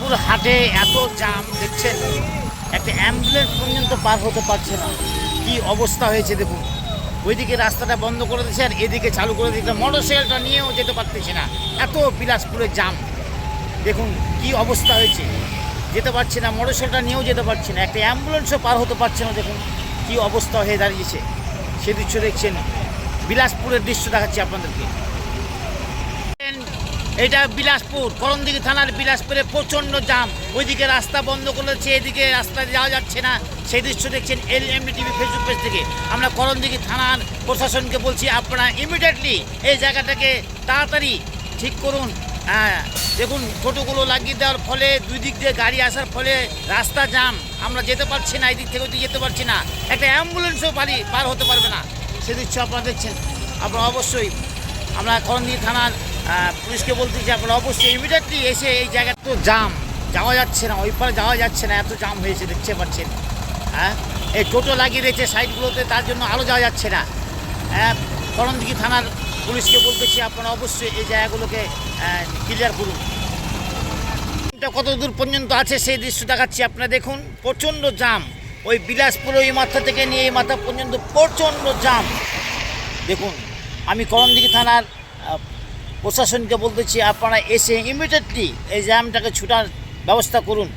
বিলাসপুর হাটে এত জাম দেখছেন, একটা অ্যাম্বুলেন্স পর্যন্ত পার হতে পারছে না। কি অবস্থা হয়েছে দেখুন, ওইদিকে রাস্তাটা বন্ধ করে দিয়েছে আর এদিকে চালু করে দিয়েছে, মোটরসাইকেলটা নিয়েও যেতে পারতেছে না, এত বিলাসপুরের জাম। দেখুন কি অবস্থা হয়েছে, যেতে পারছে না, মোটরসাইকেলটা নিয়েও যেতে পারছে না, একটা অ্যাম্বুলেন্সও পার হতে পারছে না। দেখুন কি অবস্থা হয়ে দাঁড়িয়েছে, সে দৃশ্য দেখছেন, বিলাসপুরের দৃশ্য দেখাচ্ছি আপনাদেরকে। এটা বিলাসপুর, করণদিঘি থানার বিলাসপুরে প্রচণ্ড জাম, ওইদিকে রাস্তা বন্ধ করেছে, এদিকে রাস্তায় যাওয়া যাচ্ছে না, সেই দৃশ্য দেখছেন LMD TV ফেসবুক পেজ থেকে। আমরা করণদিঘি থানার প্রশাসনকে বলছি, আপনারা ইমিডিয়েটলি এই জায়গাটাকে তাড়াতাড়ি ঠিক করুন। হ্যাঁ দেখুন, টোটোগুলো লাগিয়ে দেওয়ার ফলে দুই দিক দিয়ে গাড়ি আসার ফলে রাস্তা জাম, আমরা যেতে পারছি না, এই দিক থেকে ওইদিকে যেতে পারছি না, একটা অ্যাম্বুলেন্সও পার হতে পারবে না, সে দৃশ্য আপনারা দেখছেন। আপনারা অবশ্যই, আমরা করণদিঘি থানার পুলিশকে বলতে যে আপনারা অবশ্যই ইমিডিয়েটলি এসে এই জায়গাটা, তো জাম, যাওয়া যাচ্ছে না, ওই পারে যাওয়া যাচ্ছে না, এত জাম হয়েছে দেখতে পাচ্ছেন। হ্যাঁ এই টোটো লাগিয়ে রয়েছে সাইডগুলোতে, তার জন্য আরও যাওয়া যাচ্ছে না। হ্যাঁ করণদিঘি থানার পুলিশকে বলতেছি আপনারা অবশ্যই এই জায়গাগুলোকে ক্লিয়ার করুন। কত দূর পর্যন্ত আছে সেই দৃশ্য দেখাচ্ছি, আপনারা দেখুন, প্রচণ্ড জাম, ওই বিলাসপুর ওই মাথা থেকে নিয়ে এই মাথা পর্যন্ত প্রচণ্ড জাম। দেখুন, আমি করণদিঘি থানার প্রশাসনকে বলতেছি আপনারা এসে ইমিডিয়েটলি এই জ্যামটাকে ছুটার ব্যবস্থা করুন।